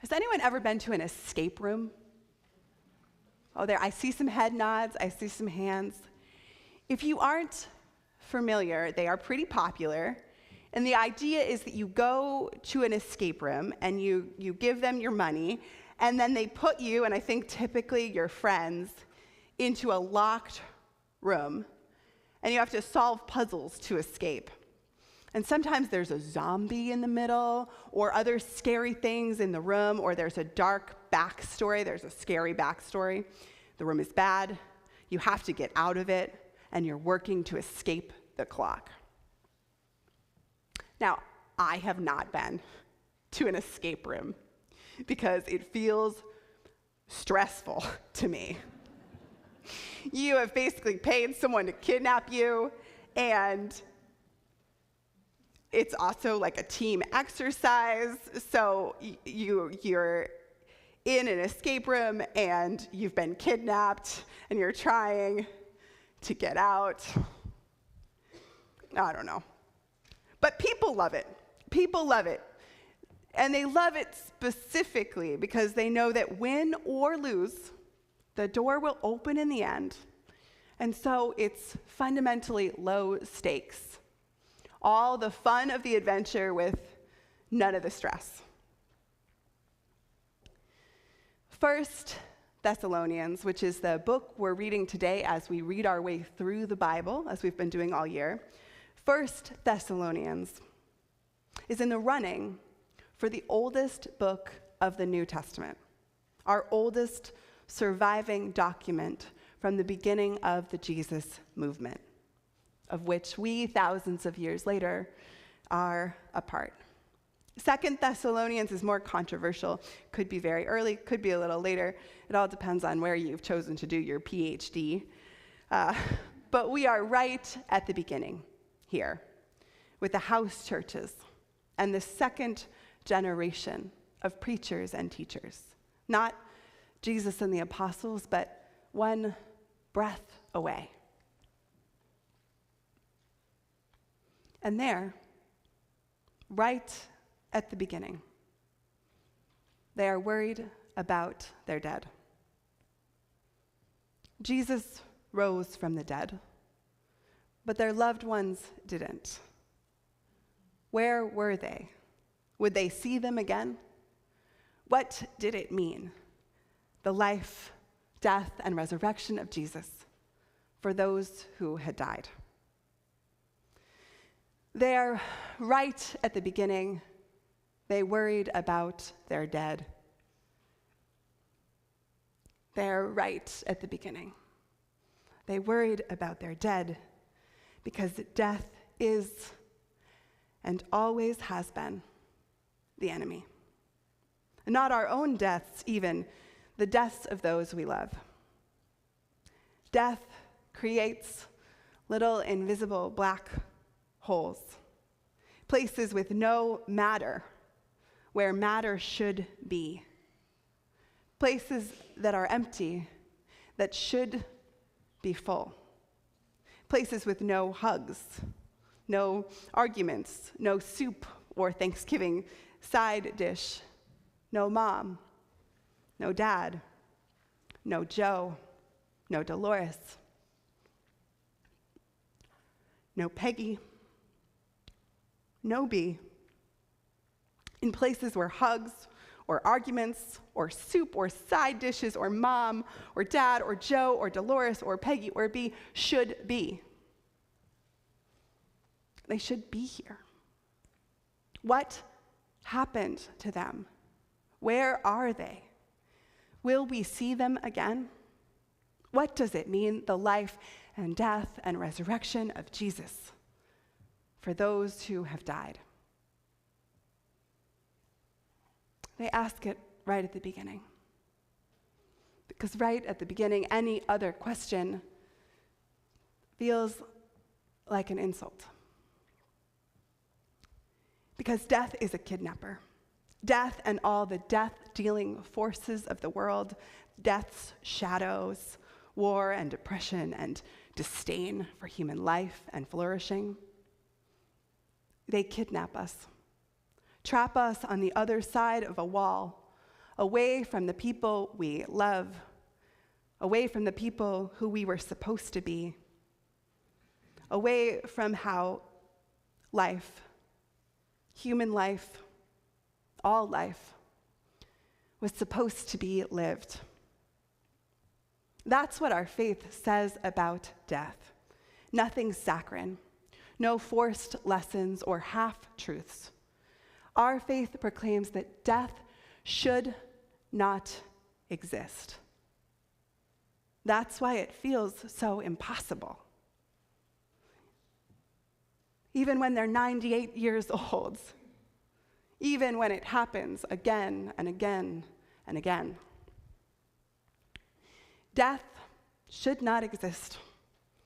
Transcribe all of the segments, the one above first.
Has anyone ever been to an escape room? Oh, there, I see some head nods, I see some hands. If you aren't familiar, they are pretty popular. And the idea is that you go to an escape room and you give them your money, and then they put you, and I think typically your friends, into a locked room, and you have to solve puzzles to escape. And sometimes there's a zombie in the middle, or other scary things in the room, or there's a dark backstory, there's a scary backstory. The room is bad, you have to get out of it, and you're working to escape the clock. Now, I have not been to an escape room because it feels stressful to me. You have basically paid someone to kidnap you, and it's also like a team exercise, so you're in an escape room and you've been kidnapped and you're trying to get out. I don't know. But people love it. People love it. And they love it specifically because they know that win or lose, the door will open in the end. And so it's fundamentally low stakes. All the fun of the adventure with none of the stress. 1 Thessalonians, which is the book we're reading today as we read our way through the Bible, as we've been doing all year. 1 Thessalonians is in the running for the oldest book of the New Testament, our oldest surviving document from the beginning of the Jesus movement, of which we, thousands of years later, are a part. 2 Thessalonians is more controversial. Could be very early, could be a little later. It all depends on where you've chosen to do your PhD. But we are right at the beginning here with the house churches and the second generation of preachers and teachers. Not Jesus and the apostles, but one breath away. And there, right at the beginning, they are worried about their dead. Jesus rose from the dead, but their loved ones didn't. Where were they? Would they see them again? What did it mean, the life, death, and resurrection of Jesus for those who had died? There, right at the beginning, they worried about their dead. There, right at the beginning, they worried about their dead because death is and always has been the enemy. Not our own deaths, even the deaths of those we love. Death creates little invisible black holes, places with no matter where matter should be, places that are empty that should be full, places with no hugs, no arguments, no soup or Thanksgiving side dish, no mom, no dad, no Joe, no Dolores, no Peggy, no Bee, in places where hugs or arguments or soup or side dishes or mom or dad or Joe or Dolores or Peggy or Bee should be. They should be here. What happened to them? Where are they? Will we see them again? What does it mean, the life and death and resurrection of Jesus for those who have died? They ask it right at the beginning. Because right at the beginning, any other question feels like an insult. Because death is a kidnapper. Death and all the death-dealing forces of the world, death's shadows, war and depression and disdain for human life and flourishing, they kidnap us, trap us on the other side of a wall, away from the people we love, away from the people who we were supposed to be, away from how life, human life, all life, was supposed to be lived. That's what our faith says about death. Nothing saccharine, no forced lessons or half-truths. Our faith proclaims that death should not exist. That's why it feels so impossible. Even when they're 98 years old, even when it happens again and again and again. Death should not exist.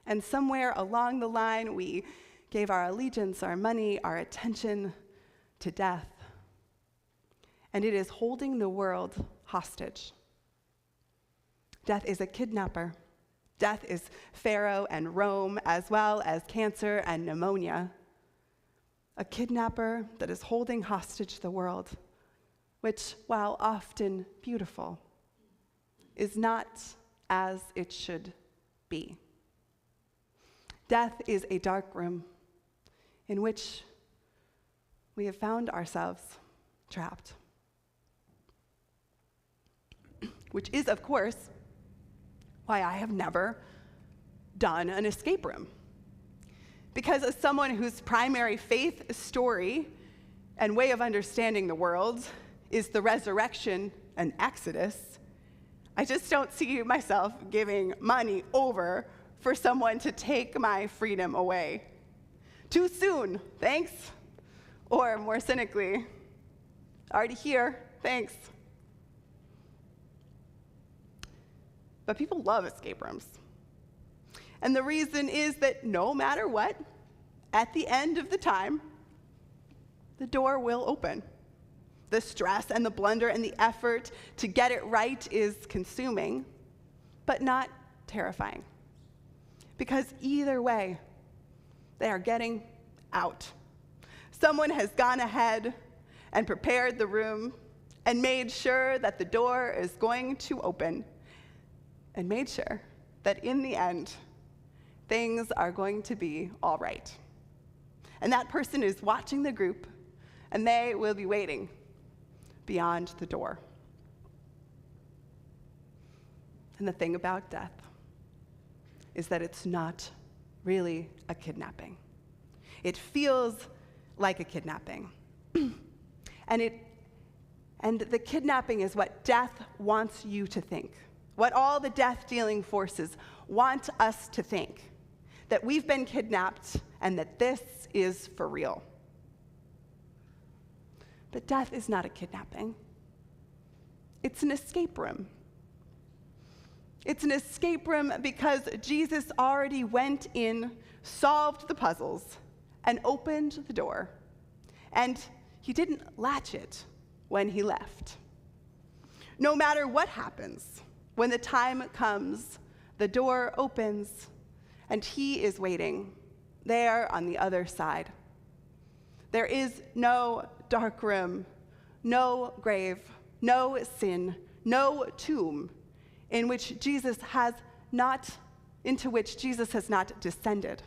And somewhere along the line, we gave our allegiance, our money, our attention to death. And it is holding the world hostage. Death is a kidnapper. Death is Pharaoh and Rome, as well as cancer and pneumonia. A kidnapper that is holding hostage the world, which, while often beautiful, is not as it should be. Death is a dark room in which we have found ourselves trapped. Which is, of course, why I have never done an escape room. Because as someone whose primary faith story and way of understanding the world is the resurrection and Exodus, I just don't see myself giving money over for someone to take my freedom away. Too soon, thanks. Or more cynically, already here, thanks. But people love escape rooms. And the reason is that no matter what, at the end of the time, the door will open. The stress and the blunder and the effort to get it right is consuming, but not terrifying. Because either way, they are getting out. Someone has gone ahead and prepared the room and made sure that the door is going to open and made sure that in the end, things are going to be all right. And that person is watching the group, and they will be waiting beyond the door. And the thing about death is that it's not really a kidnapping. It feels like a kidnapping. And the kidnapping is what death wants you to think. What all the death-dealing forces want us to think, that we've been kidnapped and that this is for real. But death is not a kidnapping. It's an escape room. It's an escape room because Jesus already went in, solved the puzzles, and opened the door. And he didn't latch it when he left. No matter what happens, when the time comes, the door opens, and he is waiting there on the other side. There is no dark room, no grave, no sin, no tomb into which Jesus has not descended.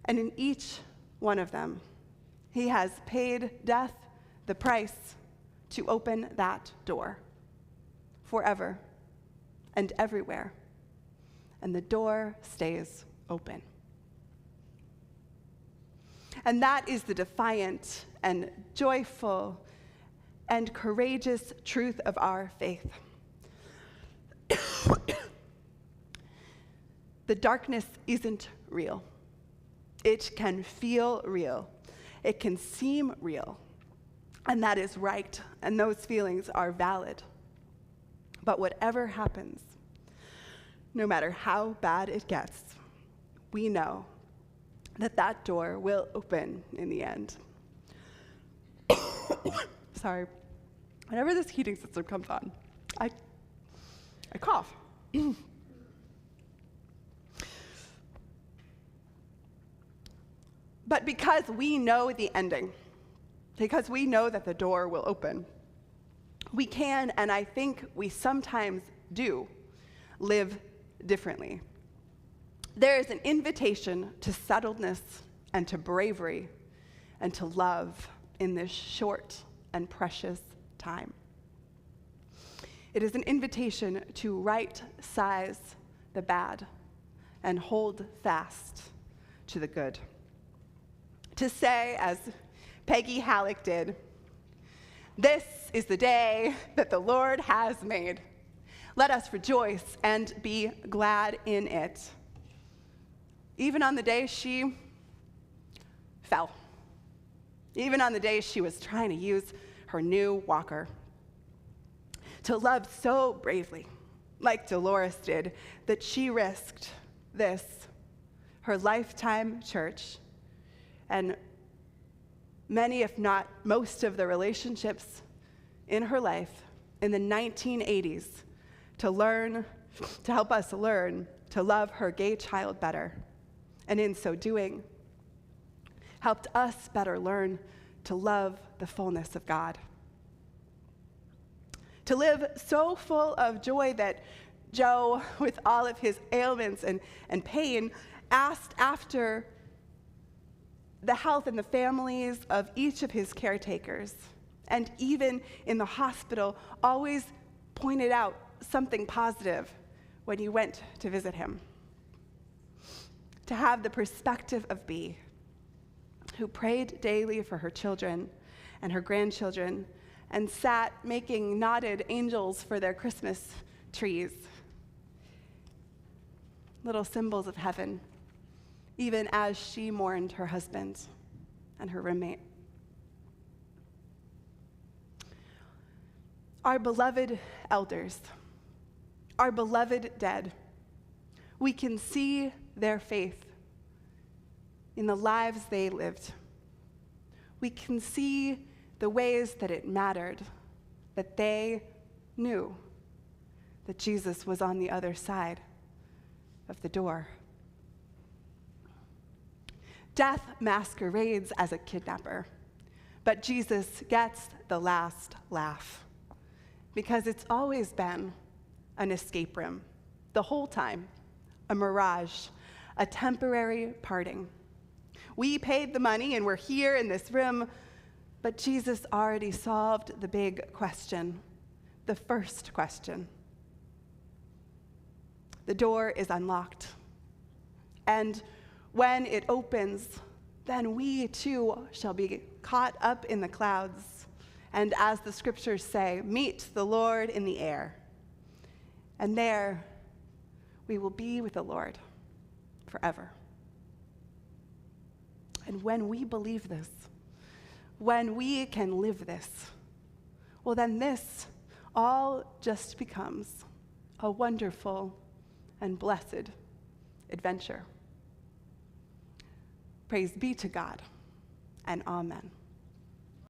And in each one of them, he has paid death the price to open that door forever and everywhere. And the door stays open. And that is the defiant and joyful and courageous truth of our faith. The darkness isn't real. It can feel real. It can seem real. And that is right, and those feelings are valid. But whatever happens, no matter how bad it gets, we know that that door will open in the end. Sorry. Whenever this heating system comes on, I cough. But because we know the ending, because we know that the door will open, We can, and I think we sometimes do, live differently. There is an invitation to settledness and to bravery and to love in this short and precious time. It is an invitation to right-size the bad and hold fast to the good. To say, as Peggy Halleck did, "This is the day that the Lord has made. Let us rejoice and be glad in it." Even on the day she fell. Even on the day she was trying to use her new walker. To love so bravely, like Dolores did, that she risked this, her lifetime church, and many, if not most, of the relationships in her life in the 1980s to help us learn to love her gay child better. And in so doing, helped us better learn to love the fullness of God. To live so full of joy that Joe, with all of his ailments and pain, asked after the health and the families of each of his caretakers. And even in the hospital, always pointed out something positive when you went to visit him. To have the perspective of Bea, who prayed daily for her children and her grandchildren, and sat making knotted angels for their Christmas trees. Little symbols of heaven, even as she mourned her husband and her roommate. Our beloved elders, our beloved dead, we can see their faith in the lives they lived. We can see the ways that it mattered, that they knew that Jesus was on the other side of the door. Death masquerades as a kidnapper, but Jesus gets the last laugh because it's always been an escape room, the whole time, a mirage, a temporary parting. We paid the money and we're here in this room, but Jesus already solved the big question, the first question. The door is unlocked. And when it opens, then we too shall be caught up in the clouds. And as the scriptures say, meet the Lord in the air. And there we will be with the Lord forever. And when we believe this, when we can live this, well, then this all just becomes a wonderful and blessed adventure. Praise be to God, and amen.